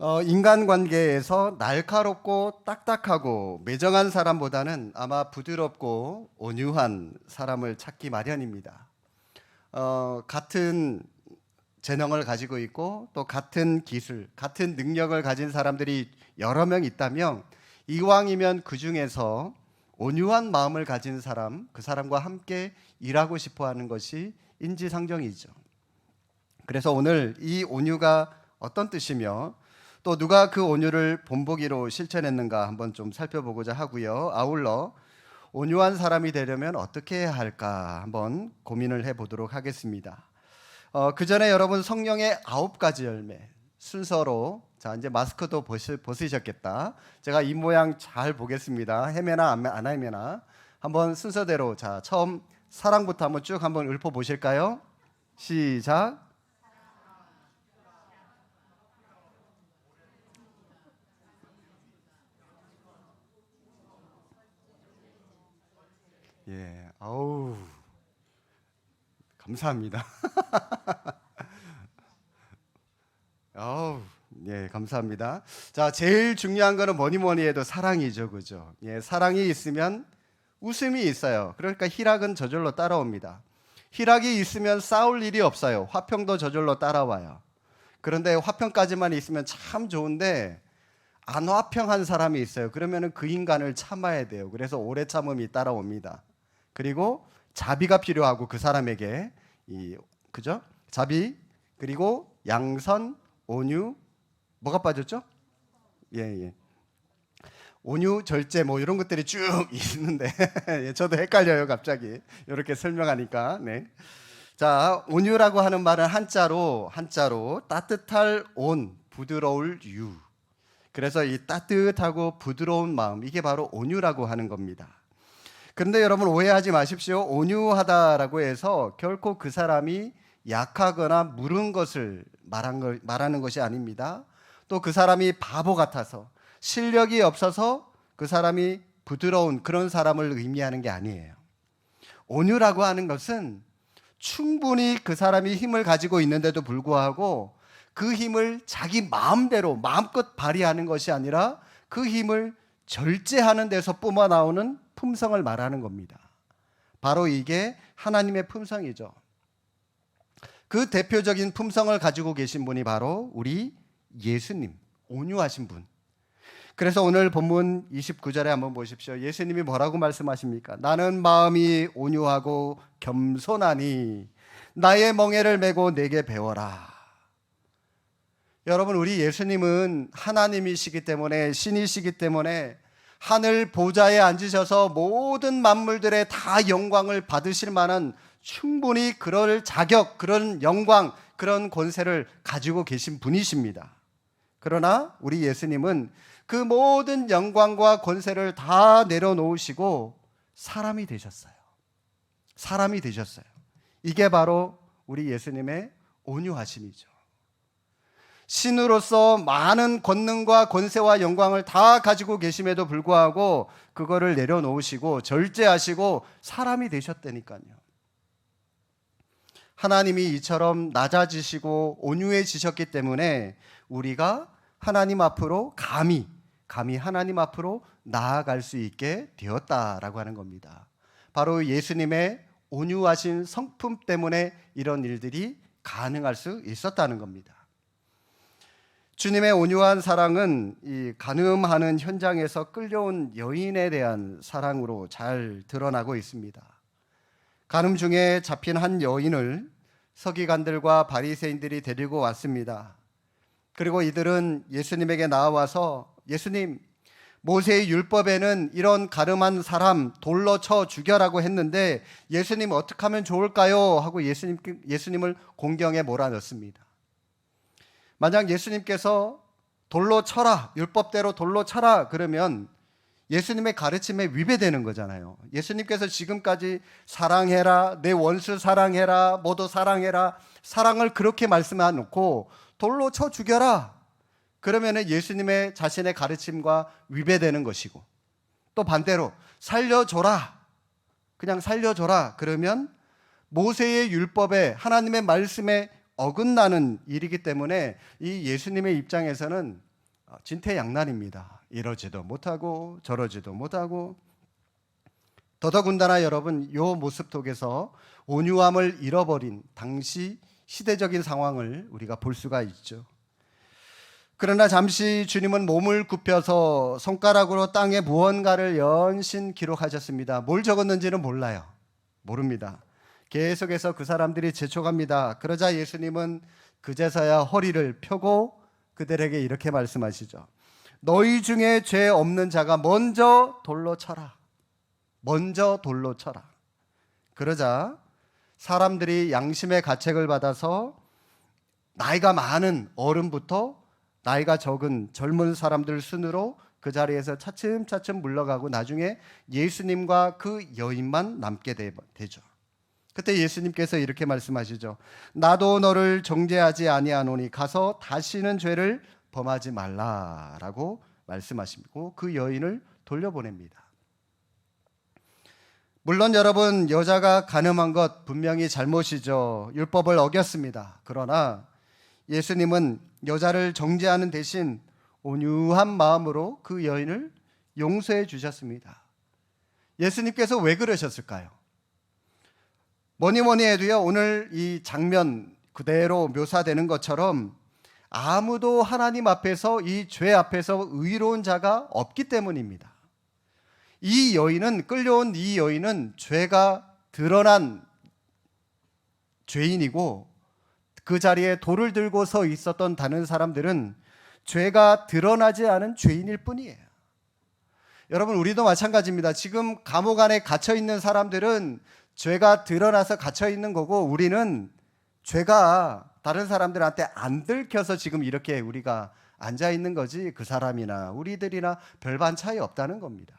인간관계에서 날카롭고 딱딱하고 매정한 사람보다는 아마 부드럽고 온유한 사람을 찾기 마련입니다. 같은 재능을 가지고 있고 또 같은 기술, 같은 능력을 가진 사람들이 여러 명 있다면 이왕이면 그 중에서 온유한 마음을 가진 사람, 그 사람과 함께 일하고 싶어 하는 것이 인지상정이죠. 그래서 오늘 이 온유가 어떤 뜻이며 또 누가 그 온유를 본보기로 실천했는가 한번 좀 살펴보고자 하고요. 아울러 온유한 사람이 되려면 어떻게 해야 할까 한번 고민을 해보도록 하겠습니다. 그 전에 여러분 성령의 9가지 열매 순서로 자 이제 마스크도 벗으셨겠다. 제가 이 모양 잘 보겠습니다. 헤매나 안 헤매나 한번 순서대로 자 처음 사랑부터 한번 쭉 한번 읊어 보실까요? 시작. 예, 아우 감사합니다. 아우 예, 감사합니다. 자, 제일 중요한 거는 뭐니 해도 사랑이죠, 그죠? 예, 사랑이 있으면 웃음이 있어요. 그러니까 희락은 저절로 따라옵니다. 희락이 있으면 싸울 일이 없어요. 화평도 저절로 따라와요. 그런데 화평까지만 있으면 참 좋은데 안 화평한 사람이 있어요. 그러면은 그 인간을 참아야 돼요. 그래서 오래 참음이 따라옵니다. 그리고 자비가 필요하고 그 사람에게 그죠? 자비 그리고 양선, 온유 뭐가 빠졌죠? 예, 예. 온유, 절제 뭐 이런 것들이 쭉 있는데 예, 저도 헷갈려요 갑자기 이렇게 설명하니까. 네. 자, 온유라고 하는 말은 한자로 따뜻할 온, 부드러울 유. 그래서 이 따뜻하고 부드러운 마음 이게 바로 온유라고 하는 겁니다. 그런데 여러분 오해하지 마십시오. 온유하다라고 해서 결코 그 사람이 약하거나 무른 것을 말하는 것이 아닙니다. 또 그 사람이 바보 같아서 실력이 없어서 그 사람이 부드러운 그런 사람을 의미하는 게 아니에요. 온유라고 하는 것은 충분히 그 사람이 힘을 가지고 있는데도 불구하고 그 힘을 자기 마음대로 마음껏 발휘하는 것이 아니라 그 힘을 절제하는 데서 뿜어나오는 품성을 말하는 겁니다. 바로 이게 하나님의 품성이죠. 그 대표적인 품성을 가지고 계신 분이 바로 우리 예수님, 온유하신 분. 그래서 오늘 본문 29절에 한번 보십시오. 예수님이 뭐라고 말씀하십니까? 나는 마음이 온유하고 겸손하니 나의 멍에를 메고 내게 배워라. 여러분, 우리 예수님은 하나님이시기 때문에 신이시기 때문에 하늘 보좌에 앉으셔서 모든 만물들의 다 영광을 받으실 만한 충분히 그럴 자격, 그런 영광, 그런 권세를 가지고 계신 분이십니다. 그러나 우리 예수님은 그 모든 영광과 권세를 다 내려놓으시고 사람이 되셨어요. 사람이 되셨어요. 이게 바로 우리 예수님의 온유하심이죠. 신으로서 많은 권능과 권세와 영광을 다 가지고 계심에도 불구하고 그거를 내려놓으시고 절제하시고 사람이 되셨다니까요. 하나님이 이처럼 낮아지시고 온유해지셨기 때문에 우리가 하나님 앞으로 감히 하나님 앞으로 나아갈 수 있게 되었다라고 하는 겁니다. 바로 예수님의 온유하신 성품 때문에 이런 일들이 가능할 수 있었다는 겁니다. 주님의 온유한 사랑은 이 간음하는 현장에서 끌려온 여인에 대한 사랑으로 잘 드러나고 있습니다. 간음 중에 잡힌 한 여인을 서기관들과 바리새인들이 데리고 왔습니다. 그리고 이들은 예수님에게 나와서 예수님, 모세의 율법에는 이런 간음한 사람 돌로 쳐 죽여라고 했는데 예수님 어떻게 하면 좋을까요? 하고 예수님을 공경에 몰아넣습니다. 만약 예수님께서 돌로 쳐라, 율법대로 돌로 쳐라 그러면 예수님의 가르침에 위배되는 거잖아요. 예수님께서 지금까지 사랑해라, 내 원수 사랑해라, 모두 사랑해라, 사랑을 그렇게 말씀해 놓고 돌로 쳐 죽여라. 그러면 예수님의 자신의 가르침과 위배되는 것이고 또 반대로 살려줘라, 그냥 살려줘라 그러면 모세의 율법에 하나님의 말씀에 어긋나는 일이기 때문에 이 예수님의 입장에서는 진퇴양난입니다. 이러지도 못하고 저러지도 못하고. 더더군다나 여러분, 이 모습 속에서 온유함을 잃어버린 당시 시대적인 상황을 우리가 볼 수가 있죠. 그러나 잠시 주님은 몸을 굽혀서 손가락으로 땅에 무언가를 연신 기록하셨습니다. 뭘 적었는지는 몰라요. 모릅니다. 계속해서 그 사람들이 재촉합니다. 그러자 예수님은 그제서야 허리를 펴고 그들에게 이렇게 말씀하시죠. 너희 중에 죄 없는 자가 먼저 돌로 쳐라. 먼저 돌로 쳐라. 그러자 사람들이 양심의 가책을 받아서 나이가 많은 어른부터 나이가 적은 젊은 사람들 순으로 그 자리에서 차츰차츰 물러가고 나중에 예수님과 그 여인만 남게 되죠. 그때 예수님께서 이렇게 말씀하시죠. 나도 너를 정죄하지 아니하노니 가서 다시는 죄를 범하지 말라라고 말씀하시고 그 여인을 돌려보냅니다. 물론 여러분, 여자가 간음한 것 분명히 잘못이죠. 율법을 어겼습니다. 그러나 예수님은 여자를 정죄하는 대신 온유한 마음으로 그 여인을 용서해 주셨습니다. 예수님께서 왜 그러셨을까요? 뭐니 해도요, 오늘 이 장면 그대로 묘사되는 것처럼 아무도 하나님 앞에서 이 죄 앞에서 의로운 자가 없기 때문입니다. 이 여인은, 끌려온 이 여인은 죄가 드러난 죄인이고 그 자리에 돌을 들고 서 있었던 다른 사람들은 죄가 드러나지 않은 죄인일 뿐이에요. 여러분, 우리도 마찬가지입니다. 지금 감옥 안에 갇혀 있는 사람들은 죄가 드러나서 갇혀 있는 거고 우리는 죄가 다른 사람들한테 안 들켜서 지금 이렇게 우리가 앉아 있는 거지 그 사람이나 우리들이나 별반 차이 없다는 겁니다.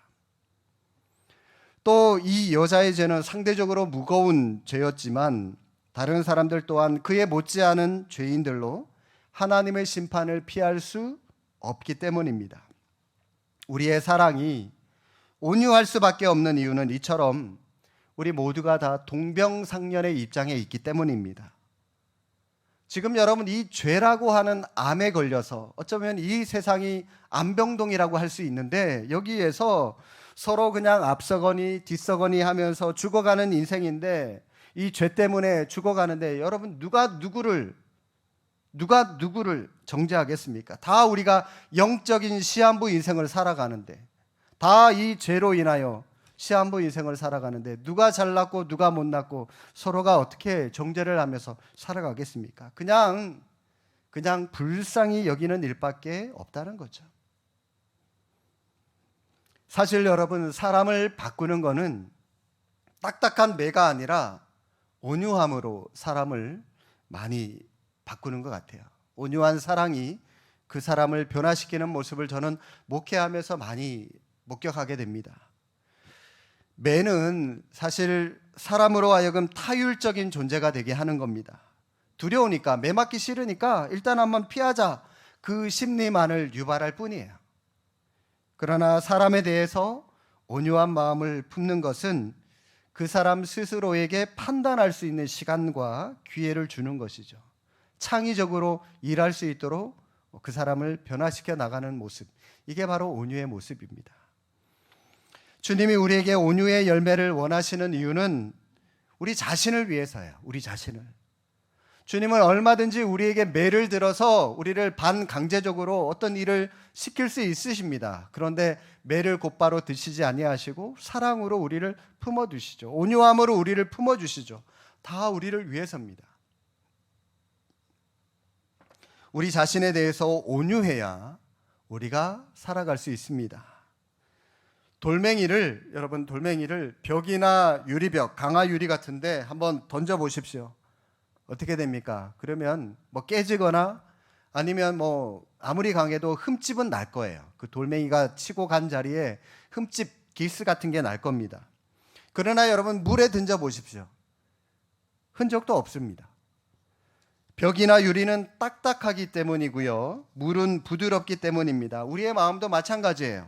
또 이 여자의 죄는 상대적으로 무거운 죄였지만 다른 사람들 또한 그에 못지않은 죄인들로 하나님의 심판을 피할 수 없기 때문입니다. 우리의 사랑이 온유할 수밖에 없는 이유는 이처럼 우리 모두가 다 동병상련의 입장에 있기 때문입니다. 지금 여러분, 이 죄라고 하는 암에 걸려서 어쩌면 이 세상이 암병동이라고 할 수 있는데 여기에서 서로 그냥 앞서거니 뒤서거니 하면서 죽어가는 인생인데 이 죄 때문에 죽어가는데 여러분, 누가 누구를 정죄하겠습니까? 다 우리가 영적인 시한부 인생을 살아가는데 다 이 죄로 인하여 시한부 인생을 살아가는데 누가 잘났고 누가 못났고 서로가 어떻게 정죄를 하면서 살아가겠습니까? 그냥 불쌍히 여기는 일밖에 없다는 거죠. 사실 여러분, 사람을 바꾸는 거는 딱딱한 매가 아니라 온유함으로 사람을 많이 바꾸는 것 같아요. 온유한 사랑이 그 사람을 변화시키는 모습을 저는 목회하면서 많이 목격하게 됩니다. 매는 사실 사람으로 하여금 타율적인 존재가 되게 하는 겁니다. 두려우니까, 매 맞기 싫으니까 일단 한번 피하자, 그 심리만을 유발할 뿐이에요. 그러나 사람에 대해서 온유한 마음을 품는 것은 그 사람 스스로에게 판단할 수 있는 시간과 기회를 주는 것이죠. 창의적으로 일할 수 있도록 그 사람을 변화시켜 나가는 모습, 이게 바로 온유의 모습입니다. 주님이 우리에게 온유의 열매를 원하시는 이유는 우리 자신을 위해서예요. 우리 자신을. 주님은 얼마든지 우리에게 매를 들어서 우리를 반강제적으로 어떤 일을 시킬 수 있으십니다. 그런데 매를 곧바로 드시지 아니하시고 사랑으로 우리를 품어주시죠. 온유함으로 우리를 품어주시죠. 다 우리를 위해서입니다. 우리 자신에 대해서 온유해야 우리가 살아갈 수 있습니다. 돌멩이를 벽이나 유리벽, 강화 유리 같은데 한번 던져 보십시오. 어떻게 됩니까? 그러면 뭐 깨지거나 아니면 뭐 아무리 강해도 흠집은 날 거예요. 그 돌멩이가 치고 간 자리에 흠집, 기스 같은 게 날 겁니다. 그러나 여러분, 물에 던져 보십시오. 흔적도 없습니다. 벽이나 유리는 딱딱하기 때문이고요. 물은 부드럽기 때문입니다. 우리의 마음도 마찬가지예요.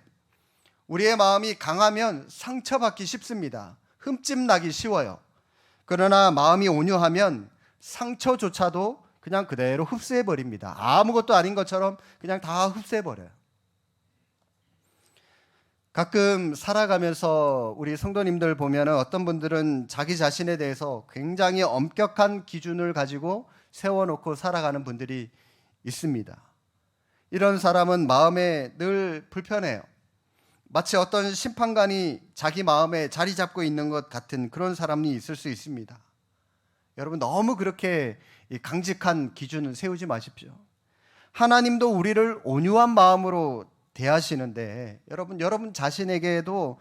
우리의 마음이 강하면 상처받기 쉽습니다. 흠집 나기 쉬워요. 그러나 마음이 온유하면 상처조차도 그냥 그대로 흡수해 버립니다. 아무것도 아닌 것처럼 그냥 다 흡수해 버려요. 가끔 살아가면서 우리 성도님들 보면 어떤 분들은 자기 자신에 대해서 굉장히 엄격한 기준을 가지고 세워놓고 살아가는 분들이 있습니다. 이런 사람은 마음에 늘 불편해요. 마치 어떤 심판관이 자기 마음에 자리 잡고 있는 것 같은 그런 사람이 있을 수 있습니다. 여러분, 너무 그렇게 강직한 기준을 세우지 마십시오. 하나님도 우리를 온유한 마음으로 대하시는데 여러분 자신에게도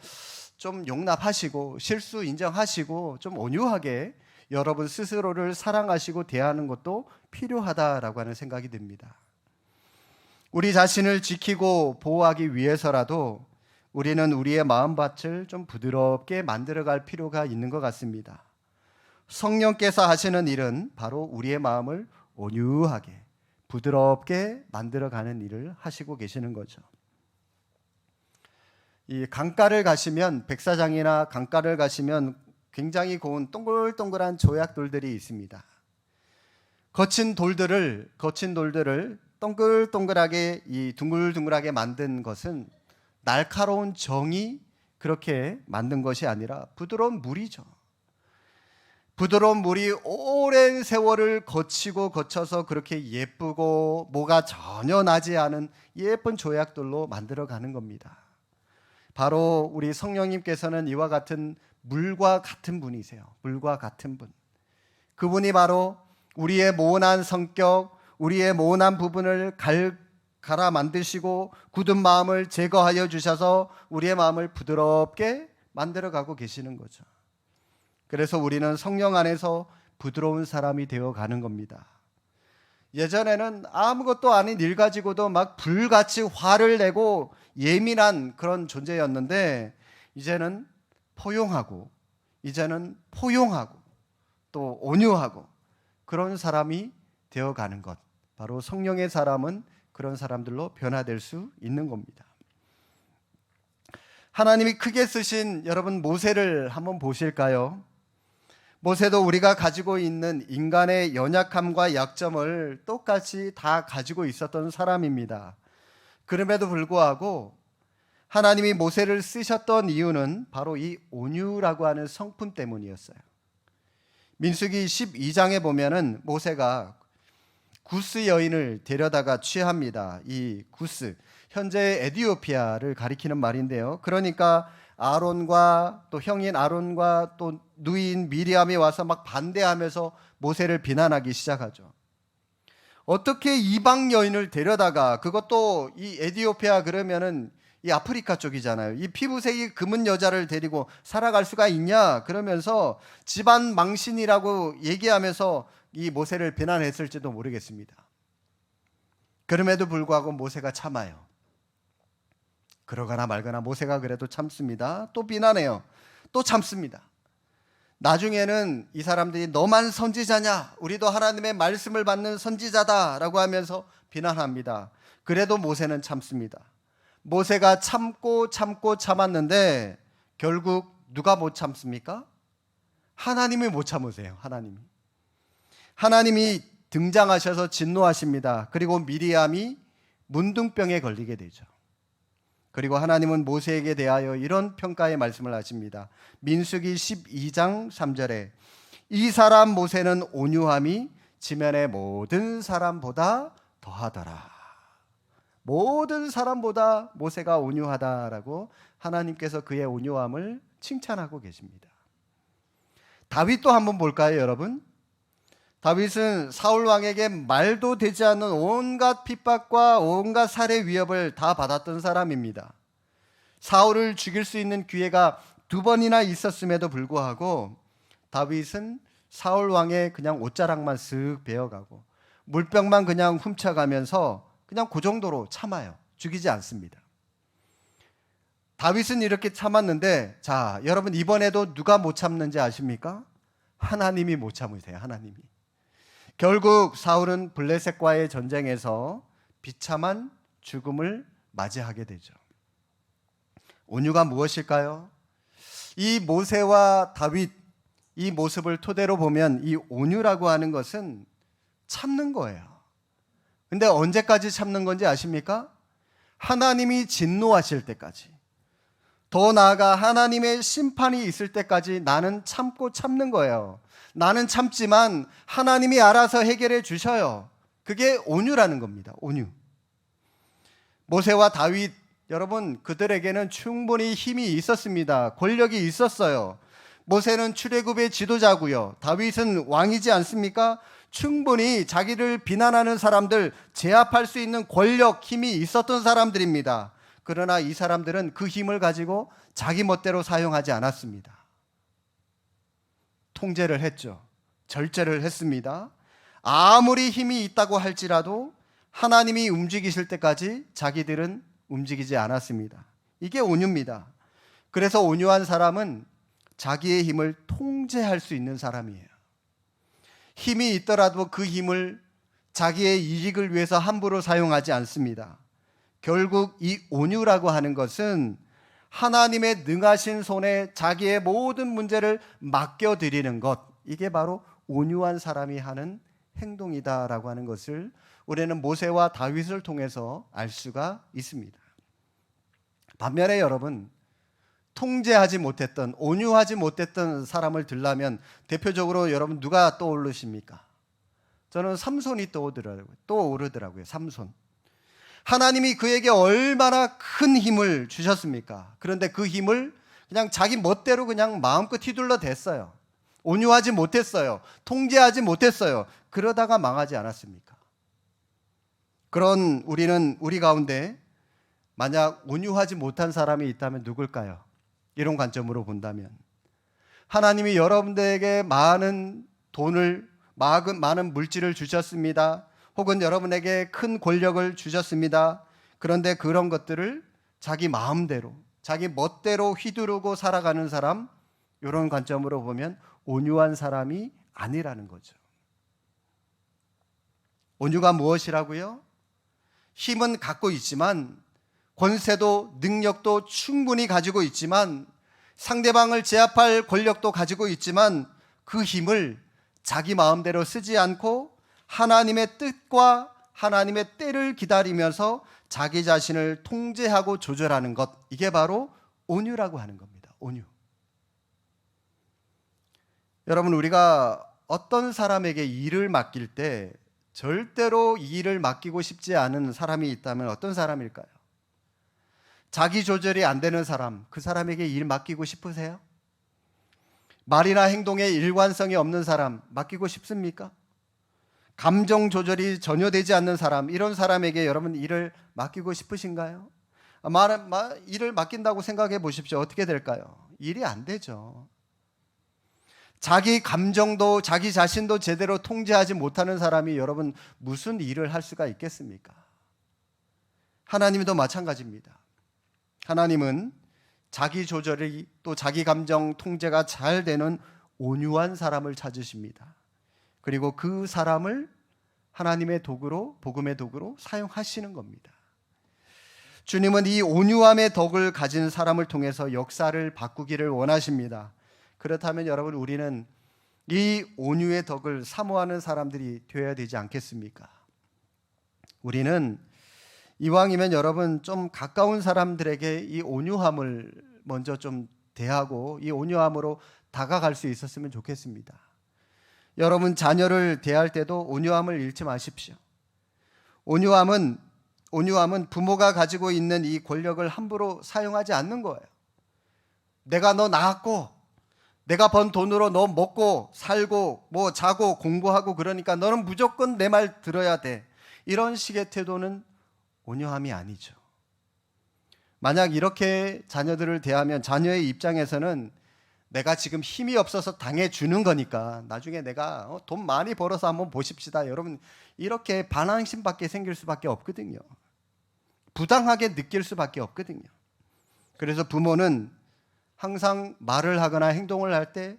좀 용납하시고 실수 인정하시고 좀 온유하게 여러분 스스로를 사랑하시고 대하는 것도 필요하다라고 하는 생각이 듭니다. 우리 자신을 지키고 보호하기 위해서라도 우리는 우리의 마음밭을 좀 부드럽게 만들어갈 필요가 있는 것 같습니다. 성령께서 하시는 일은 바로 우리의 마음을 온유하게 부드럽게 만들어가는 일을 하시고 계시는 거죠. 이 강가를 가시면, 백사장이나 강가를 가시면 굉장히 고운 동글동글한 조약돌들이 있습니다. 거친 돌들을 동글동글하게 둥글둥글하게 만든 것은 날카로운 정이 그렇게 만든 것이 아니라 부드러운 물이죠. 부드러운 물이 오랜 세월을 거쳐서 그렇게 예쁘고 뭐가 전혀 나지 않은 예쁜 조약돌로 만들어가는 겁니다. 바로 우리 성령님께서는 이와 같은 물과 같은 분이세요. 물과 같은 분. 그분이 바로 우리의 모난 성격, 우리의 모난 부분을 갈아 만드시고 굳은 마음을 제거하여 주셔서 우리의 마음을 부드럽게 만들어가고 계시는 거죠. 그래서 우리는 성령 안에서 부드러운 사람이 되어가는 겁니다. 예전에는 아무것도 아닌 일 가지고도 막 불같이 화를 내고 예민한 그런 존재였는데 이제는 포용하고 또 온유하고 그런 사람이 되어가는 것, 바로 성령의 사람은 그런 사람들로 변화될 수 있는 겁니다. 하나님이 크게 쓰신 여러분 모세를 한번 보실까요? 모세도 우리가 가지고 있는 인간의 연약함과 약점을 똑같이 다 가지고 있었던 사람입니다. 그럼에도 불구하고 하나님이 모세를 쓰셨던 이유는 바로 이 온유라고 하는 성품 때문이었어요. 민수기 12장에 보면은 모세가 구스 여인을 데려다가 취합니다. 이 구스, 현재 에티오피아를 가리키는 말인데요. 그러니까 아론과 또 형인 아론과 또 누이인 미리암이 와서 막 반대하면서 모세를 비난하기 시작하죠. 어떻게 이방 여인을 데려다가, 그것도 이 에티오피아 그러면은 이 아프리카 쪽이잖아요. 이 피부색이 금은 여자를 데리고 살아갈 수가 있냐? 그러면서 집안 망신이라고 얘기하면서 이 모세를 비난했을지도 모르겠습니다. 그럼에도 불구하고 모세가 참아요. 그러거나 말거나 모세가 그래도 참습니다. 또 비난해요. 또 참습니다. 나중에는 이 사람들이 너만 선지자냐? 우리도 하나님의 말씀을 받는 선지자다라고 하면서 비난합니다. 그래도 모세는 참습니다. 모세가 참고 참았는데 결국 누가 못 참습니까? 하나님이 못 참으세요. 하나님이 등장하셔서 진노하십니다. 그리고 미리암이 문둥병에 걸리게 되죠. 그리고 하나님은 모세에게 대하여 이런 평가의 말씀을 하십니다. 민수기 12장 3절에 이 사람 모세는 온유함이 지면의 모든 사람보다 더하더라. 모든 사람보다 모세가 온유하다라고 하나님께서 그의 온유함을 칭찬하고 계십니다. 다윗도 한번 볼까요, 여러분? 다윗은 사울 왕에게 말도 되지 않는 온갖 핍박과 온갖 살해 위협을 다 받았던 사람입니다. 사울을 죽일 수 있는 기회가 2번이나 있었음에도 불구하고 다윗은 사울 왕의 그냥 옷자락만 쓱 베어가고 물병만 그냥 훔쳐가면서 그냥 그 정도로 참아요. 죽이지 않습니다. 다윗은 이렇게 참았는데, 자, 여러분 이번에도 누가 못 참는지 아십니까? 하나님이 못 참으세요. 하나님이. 결국 사울은 블레셋과의 전쟁에서 비참한 죽음을 맞이하게 되죠. 온유가 무엇일까요? 이 모세와 다윗, 이 모습을 토대로 보면 이 온유라고 하는 것은 참는 거예요. 근데 언제까지 참는 건지 아십니까? 하나님이 진노하실 때까지, 더 나아가 하나님의 심판이 있을 때까지 나는 참는 거예요. 나는 참지만 하나님이 알아서 해결해 주셔요. 그게 온유라는 겁니다. 온유. 모세와 다윗, 여러분, 그들에게는 충분히 힘이 있었습니다. 권력이 있었어요. 모세는 출애굽의 지도자고요. 다윗은 왕이지 않습니까? 충분히 자기를 비난하는 사람들 제압할 수 있는 권력, 힘이 있었던 사람들입니다. 그러나 이 사람들은 그 힘을 가지고 자기 멋대로 사용하지 않았습니다. 통제를 했죠. 절제를 했습니다. 아무리 힘이 있다고 할지라도 하나님이 움직이실 때까지 자기들은 움직이지 않았습니다. 이게 온유입니다. 그래서 온유한 사람은 자기의 힘을 통제할 수 있는 사람이에요. 힘이 있더라도 그 힘을 자기의 이익을 위해서 함부로 사용하지 않습니다. 결국 이 온유라고 하는 것은 하나님의 능하신 손에 자기의 모든 문제를 맡겨드리는 것, 이게 바로 온유한 사람이 하는 행동이다라고 하는 것을 우리는 모세와 다윗을 통해서 알 수가 있습니다. 반면에 여러분, 통제하지 못했던, 온유하지 못했던 사람을 들라면 대표적으로 여러분 누가 떠오르십니까? 저는 삼손이 떠오르더라고요. 삼손. 하나님이 그에게 얼마나 큰 힘을 주셨습니까? 그런데 그 힘을 그냥 자기 멋대로 그냥 마음껏 휘둘러 댔어요. 온유하지 못했어요. 통제하지 못했어요. 그러다가 망하지 않았습니까? 그런 우리 가운데 만약 온유하지 못한 사람이 있다면 누굴까요? 이런 관점으로 본다면 하나님이 여러분들에게 많은 돈을, 많은 물질을 주셨습니다. 혹은 여러분에게 큰 권력을 주셨습니다. 그런데 그런 것들을 자기 마음대로, 자기 멋대로 휘두르고 살아가는 사람, 이런 관점으로 보면 온유한 사람이 아니라는 거죠. 온유가 무엇이라고요? 힘은 갖고 있지만, 권세도 능력도 충분히 가지고 있지만, 상대방을 제압할 권력도 가지고 있지만 그 힘을 자기 마음대로 쓰지 않고 하나님의 뜻과 하나님의 때를 기다리면서 자기 자신을 통제하고 조절하는 것, 이게 바로 온유라고 하는 겁니다. 온유. 여러분, 우리가 어떤 사람에게 일을 맡길 때 절대로 이 일을 맡기고 싶지 않은 사람이 있다면 어떤 사람일까요? 자기 조절이 안 되는 사람, 그 사람에게 일 맡기고 싶으세요? 말이나 행동에 일관성이 없는 사람 맡기고 싶습니까? 감정 조절이 전혀 되지 않는 사람, 이런 사람에게 여러분 일을 맡기고 싶으신가요? 일을 맡긴다고 생각해 보십시오. 어떻게 될까요? 일이 안 되죠. 자기 감정도 자기 자신도 제대로 통제하지 못하는 사람이 여러분 무슨 일을 할 수가 있겠습니까? 하나님도 마찬가지입니다. 하나님은 자기 조절이 또 자기 감정 통제가 잘 되는 온유한 사람을 찾으십니다. 그리고 그 사람을 하나님의 도구로, 복음의 도구로 사용하시는 겁니다. 주님은 이 온유함의 덕을 가진 사람을 통해서 역사를 바꾸기를 원하십니다. 그렇다면 여러분, 우리는 이 온유의 덕을 사모하는 사람들이 되어야 되지 않겠습니까? 우리는 이왕이면 여러분 좀 가까운 사람들에게 이 온유함을 먼저 좀 대하고 이 온유함으로 다가갈 수 있었으면 좋겠습니다. 여러분 자녀를 대할 때도 온유함을 잃지 마십시오. 온유함은 부모가 가지고 있는 이 권력을 함부로 사용하지 않는 거예요. 내가 너 낳았고 내가 번 돈으로 너 먹고 살고 뭐 자고 공부하고 그러니까 너는 무조건 내 말 들어야 돼. 이런 식의 태도는 온유함이 아니죠. 만약 이렇게 자녀들을 대하면 자녀의 입장에서는 내가 지금 힘이 없어서 당해주는 거니까 나중에 내가 돈 많이 벌어서 한번 보십시다. 여러분, 이렇게 반항심밖에 생길 수밖에 없거든요. 부당하게 느낄 수밖에 없거든요. 그래서 부모는 항상 말을 하거나 행동을 할 때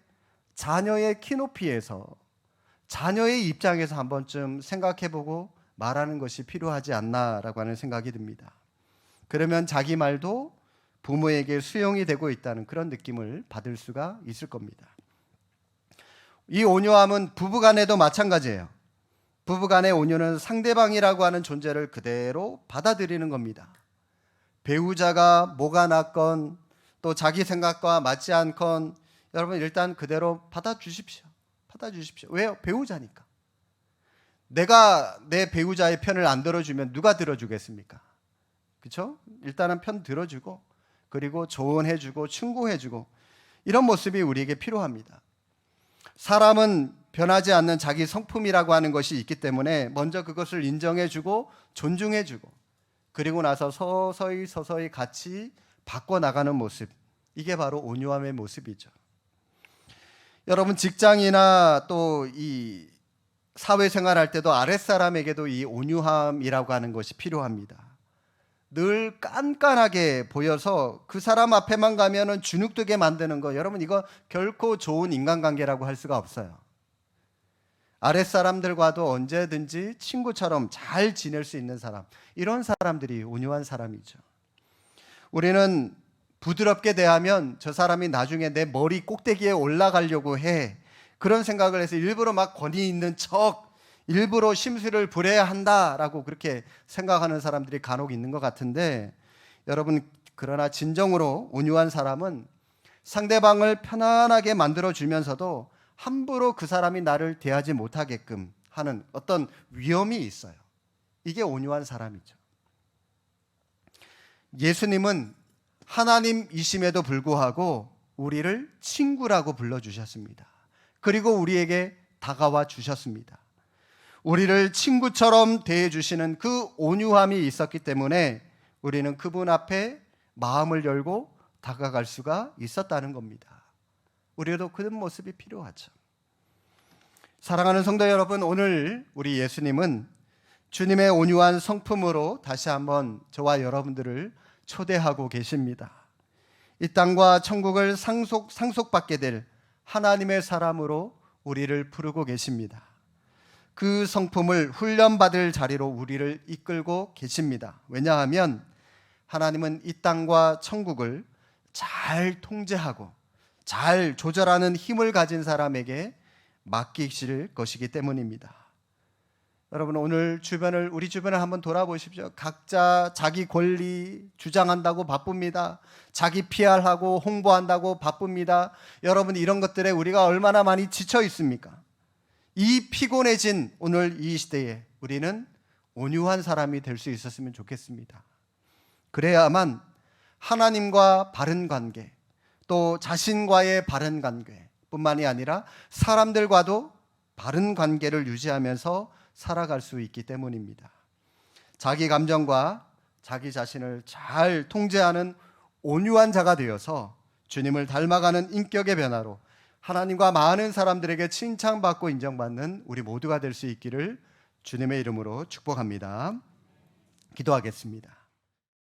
자녀의 키높이에서, 자녀의 입장에서 한 번쯤 생각해보고 말하는 것이 필요하지 않나라고 하는 생각이 듭니다. 그러면 자기 말도 부모에게 수용이 되고 있다는 그런 느낌을 받을 수가 있을 겁니다. 이 온유함은 부부간에도 마찬가지예요. 부부간의 온유는 상대방이라고 하는 존재를 그대로 받아들이는 겁니다. 배우자가 뭐가 낫건 또 자기 생각과 맞지 않건 여러분 일단 그대로 받아주십시오. 받아주십시오. 왜요? 배우자니까. 내가 내 배우자의 편을 안 들어주면 누가 들어주겠습니까? 그렇죠? 일단은 편 들어주고 그리고 조언해주고 충고해주고 이런 모습이 우리에게 필요합니다. 사람은 변하지 않는 자기 성품이라고 하는 것이 있기 때문에 먼저 그것을 인정해주고 존중해주고 그리고 나서 서서히 같이 바꿔나가는 모습, 이게 바로 온유함의 모습이죠. 여러분 직장이나 또 이 사회생활 할 때도 아랫사람에게도 이 온유함이라고 하는 것이 필요합니다. 늘 깐깐하게 보여서 그 사람 앞에만 가면은 주눅들게 만드는 거, 여러분 이거 결코 좋은 인간관계라고 할 수가 없어요. 아랫사람들과도 언제든지 친구처럼 잘 지낼 수 있는 사람, 이런 사람들이 온유한 사람이죠. 우리는 부드럽게 대하면 저 사람이 나중에 내 머리 꼭대기에 올라가려고 해, 그런 생각을 해서 일부러 막 권위 있는 척, 일부러 심술을 부려야 한다라고 그렇게 생각하는 사람들이 간혹 있는 것 같은데, 여러분 그러나 진정으로 온유한 사람은 상대방을 편안하게 만들어주면서도 함부로 그 사람이 나를 대하지 못하게끔 하는 어떤 위험이 있어요. 이게 온유한 사람이죠. 예수님은 하나님이심에도 불구하고 우리를 친구라고 불러주셨습니다. 그리고 우리에게 다가와 주셨습니다. 우리를 친구처럼 대해주시는 그 온유함이 있었기 때문에 우리는 그분 앞에 마음을 열고 다가갈 수가 있었다는 겁니다. 우리도 그런 모습이 필요하죠. 사랑하는 성도 여러분, 오늘 우리 예수님은 주님의 온유한 성품으로 다시 한번 저와 여러분들을 초대하고 계십니다. 이 땅과 천국을 상속받게 될 하나님의 사람으로 우리를 부르고 계십니다. 그 성품을 훈련받을 자리로 우리를 이끌고 계십니다. 왜냐하면 하나님은 이 땅과 천국을 잘 통제하고 잘 조절하는 힘을 가진 사람에게 맡기실 것이기 때문입니다. 여러분 오늘 우리 주변을 한번 돌아보십시오. 각자 자기 권리 주장한다고 바쁩니다. 자기 PR하고 홍보한다고 바쁩니다. 여러분 이런 것들에 우리가 얼마나 많이 지쳐 있습니까? 이 피곤해진 오늘 이 시대에 우리는 온유한 사람이 될 수 있었으면 좋겠습니다. 그래야만 하나님과 바른 관계, 또 자신과의 바른 관계 뿐만이 아니라 사람들과도 바른 관계를 유지하면서 살아갈 수 있기 때문입니다. 자기 감정과 자기 자신을 잘 통제하는 온유한 자가 되어서 주님을 닮아가는 인격의 변화로 하나님과 많은 사람들에게 칭찬받고 인정받는 우리 모두가 될 수 있기를 주님의 이름으로 축복합니다. 기도하겠습니다.